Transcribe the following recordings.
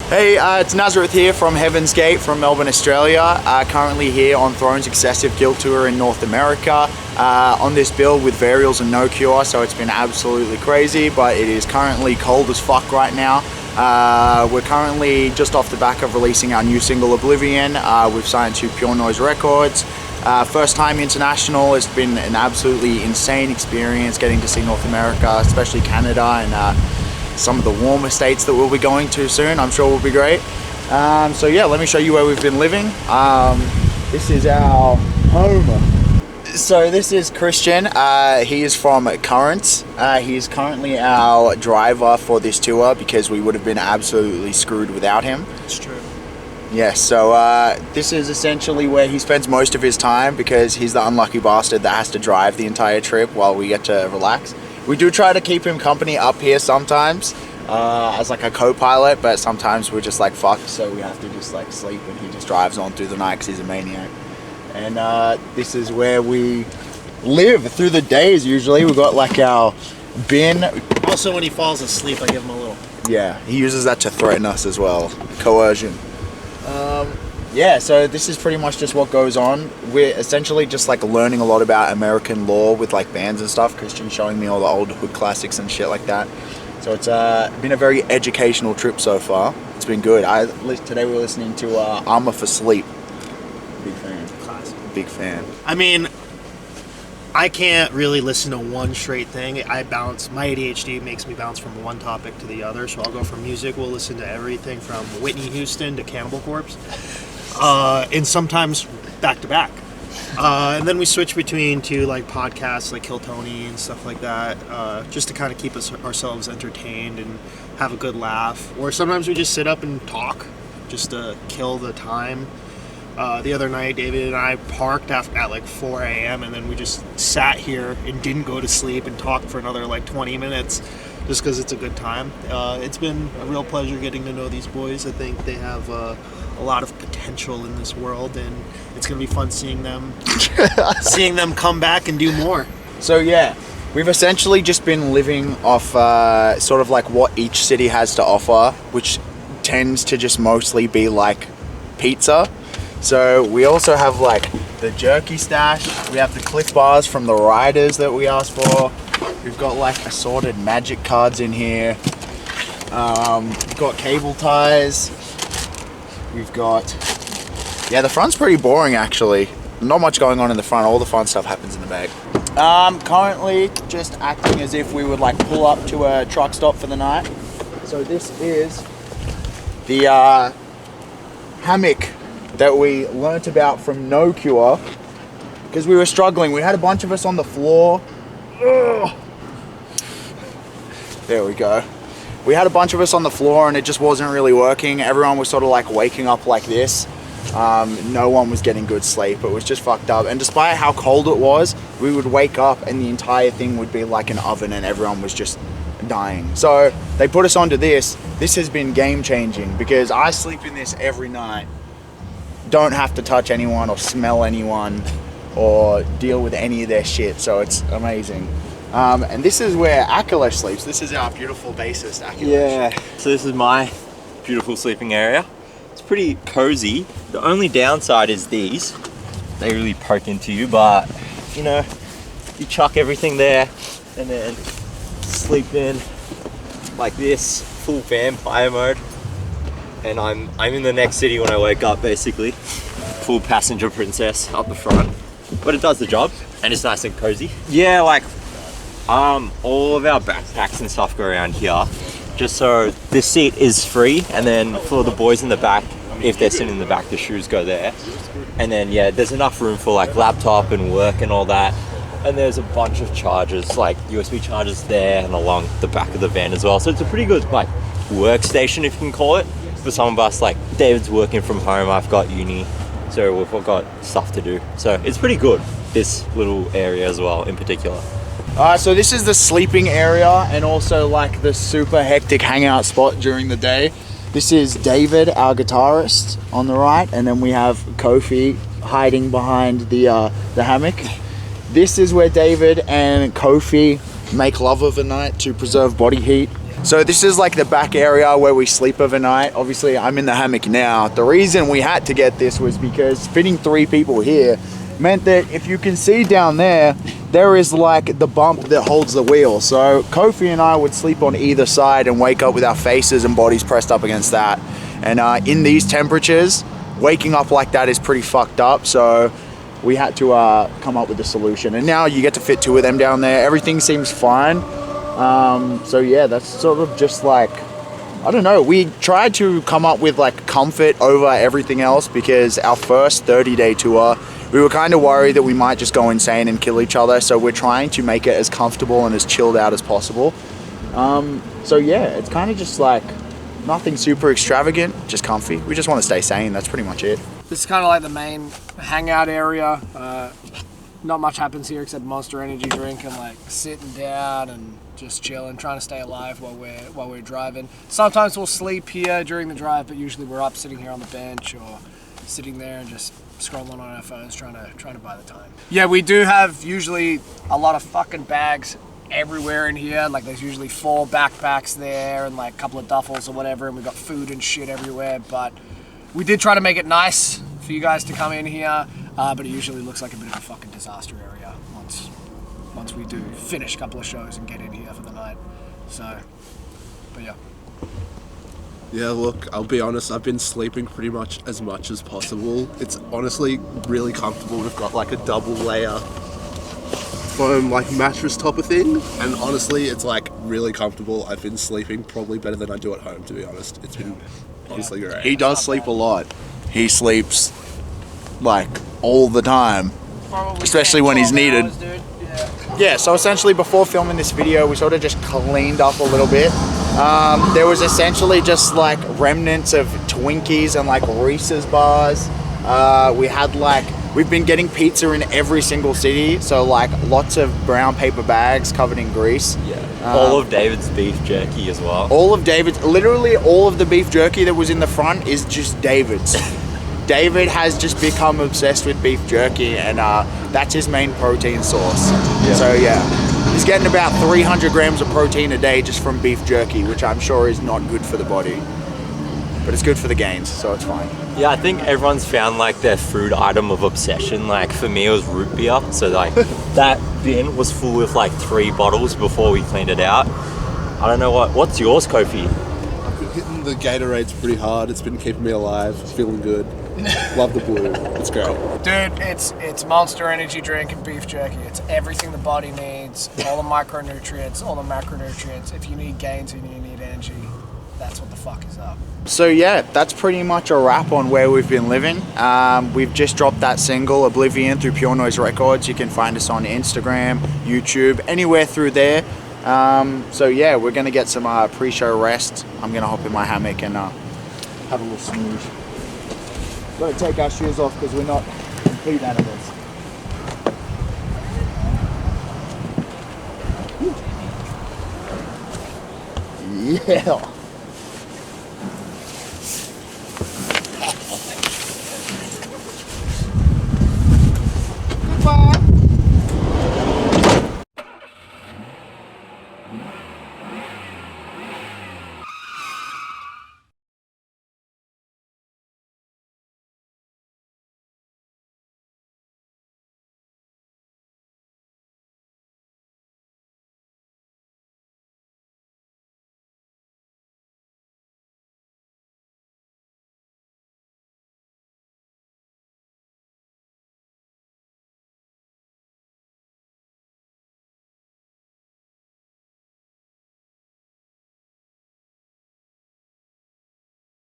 Hey, it's Nazareth here from Heavensgate from Melbourne, Australia. Currently here on Throne's Excessive Guild Tour in North America on this build with Varials and no cure, so it's been absolutely crazy, but it is currently cold as fuck right now. We're currently just off the back of releasing our new single OBLIVION. We've signed to Pure Noise Records. First time international. It's been an absolutely insane experience getting to see North America, especially Canada, and some of the warmer states that we'll be going to soon. I'm sure will be great. So yeah, let me show you where we've been living. This is our home. So this is Christian. He is from Currents. He is currently our driver for this tour because we would have been absolutely screwed without him. It's true. Yes, so this is essentially where he spends most of his time because he's the unlucky bastard that has to drive the entire trip while we get to relax. We do try to keep him company up here sometimes as like a co-pilot, but sometimes we're just like fucked, so we have to just like sleep and he just drives on through the night because he's a maniac. And this is where we live through the days usually. We've got like our bin. Also, when he falls asleep, I give him a little. Yeah, he uses that to threaten us as well. Coercion. Yeah, so this is pretty much just what goes on. We're essentially just like learning a lot about American law with like bands and stuff. Christian's showing me all the old hood classics and shit like that. So it's been a very educational trip so far. It's been good. Today we're listening to Armor for Sleep. Big fan. Classic. Big fan. I mean, I can't really listen to one straight thing. I bounce. My ADHD makes me bounce from one topic to the other. So I'll go from music. We'll listen to everything from Whitney Houston to Cannibal Corpse. And sometimes back to back. And then we switch between two like podcasts like Kill Tony and stuff like that, just to kind of keep ourselves entertained and have a good laugh. Or sometimes we just sit up and talk just to kill the time. The other night, David and I parked at like 4 a.m. and then we just sat here and didn't go to sleep and talked for another like 20 minutes just because it's a good time. It's been a real pleasure getting to know these boys. I think they have a lot of potential in this world, and it's gonna be fun seeing them come back and do more. So yeah, we've essentially just been living off sort of like what each city has to offer, which tends to just mostly be like pizza. So we also have like the jerky stash, we have the Cliff Bars from the riders that we asked for, we've got like assorted magic cards in here, we've got cable ties, we've got, yeah, the front's pretty boring actually. Not much going on in the front, all the fun stuff happens in the back. Currently just acting as if we would like pull up to a truck stop for the night. So this is the hammock that we learnt about from No Cure because we were struggling. We had a bunch of us on the floor. Ugh. There we go. We had a bunch of us on the floor and it just wasn't really working. Everyone was sort of like waking up like this. No one was getting good sleep. It was just fucked up. And despite how cold it was, we would wake up and the entire thing would be like an oven and everyone was just dying. So they put us onto this. This has been game changing because I sleep in this every night. Don't have to touch anyone or smell anyone or deal with any of their shit. So it's amazing. And this is where Akhilesh sleeps. This is our beautiful bassist, Akhilesh. Yeah, so this is my beautiful sleeping area. It's pretty cozy. The only downside is these. They really poke into you, but you know, you chuck everything there and then sleep in like this, full vampire mode. And I'm in the next city when I wake up, basically. Full passenger princess up the front. But it does the job, and it's nice and cozy. Yeah, like, all of our backpacks and stuff go around here. Just so this seat is free, and then for the boys in the back, if they're sitting in the back, the shoes go there. And then, yeah, there's enough room for like laptop and work and all that. And there's a bunch of chargers, like USB chargers there and along the back of the van as well. So it's a pretty good, like, workstation, if you can call it. For some of us, like David's working from home, I've got uni, so we've all got stuff to do. So it's pretty good, this little area as well in particular. So this is the sleeping area and also like the super hectic hangout spot during the day. This is David, our guitarist, on the right, and then we have Kofi hiding behind the hammock. This is where David and Kofi make love of a night to preserve body heat. So this is like the back area where we sleep overnight. Obviously, I'm in the hammock now. The reason we had to get this was because fitting 3 people here meant that if you can see down there, there is like the bump that holds the wheel. So Kofi and I would sleep on either side and wake up with our faces and bodies pressed up against that. And in these temperatures, waking up like that is pretty fucked up. So we had to come up with a solution. And now you get to fit 2 of them down there. Everything seems fine. So yeah, that's sort of just like, I don't know, we tried to come up with like comfort over everything else because our first 30-day tour, we were kind of worried that we might just go insane and kill each other. So we're trying to make it as comfortable and as chilled out as possible. So yeah, it's kind of just like nothing super extravagant, just comfy. We just want to stay sane. That's pretty much it. This is kind of like the main hangout area. Not much happens here except Monster Energy drink and like sitting down and just chilling, trying to stay alive while we're driving. Sometimes we'll sleep here during the drive, but usually we're up sitting here on the bench or sitting there and just scrolling on our phones trying to buy the time. Yeah, we do have usually a lot of fucking bags everywhere in here. Like there's usually 4 backpacks there and like a couple of duffels or whatever, and we've got food and shit everywhere. But we did try to make it nice for you guys to come in here, but it usually looks like a bit of a fucking disaster area once we do finish a couple of shows and get in here for the night. So, but yeah. Yeah, look, I'll be honest, I've been sleeping pretty much as possible. It's honestly really comfortable. We've got like a double layer foam like mattress top of thing, and honestly it's like really comfortable. I've been sleeping probably better than I do at home, to be honest. It's been honestly great. He does sleep a lot. He sleeps like all the time, especially when he's needed. Yeah, so essentially before filming this video, we sort of just cleaned up a little bit. There was essentially just like remnants of Twinkies and like Reese's bars. We've been getting pizza in every single city, so like lots of brown paper bags covered in grease. Yeah. All of David's beef jerky as well. Literally all of the beef jerky that was in the front is just David's. David has just become obsessed with beef jerky, and that's his main protein source. Yeah. So yeah, he's getting about 300 grams of protein a day just from beef jerky, which I'm sure is not good for the body. But it's good for the gains, so it's fine. Yeah, I think everyone's found like their food item of obsession. Like for me, it was root beer. So like that bin was full with like 3 bottles before we cleaned it out. I don't know what's yours, Kofi? I've been hitting the Gatorades pretty hard. It's been keeping me alive, feeling good. Love the blue. It's great. Dude, it's Monster Energy drink and beef jerky. It's everything the body needs. All the micronutrients, all the macronutrients. If you need gains and you need energy, that's what the fuck is up. So yeah, that's pretty much a wrap on where we've been living. We've just dropped that single, Oblivion, through Pure Noise Records. You can find us on Instagram, YouTube, anywhere through there. So yeah, we're gonna get some pre-show rest. I'm gonna hop in my hammock and have a little snooze. Gotta take our shoes off because we're not complete animals. Yeah.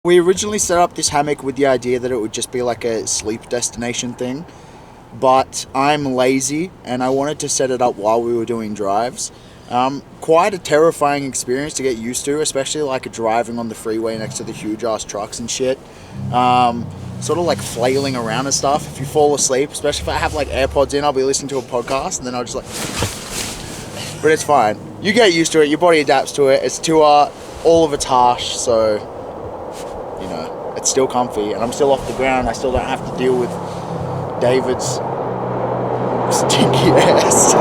We originally set up this hammock with the idea that it would just be like a sleep destination thing, but I'm lazy and I wanted to set it up while we were doing drives. Quite a terrifying experience to get used to, especially like driving on the freeway next to the huge ass trucks and shit. Sort of like flailing around and stuff. If you fall asleep, especially if I have like AirPods in, I'll be listening to a podcast and then I'll just like... But it's fine. You get used to it, your body adapts to it. It's tour, all of it's harsh, so... You know, it's still comfy and I'm still off the ground. I still don't have to deal with David's stinky ass.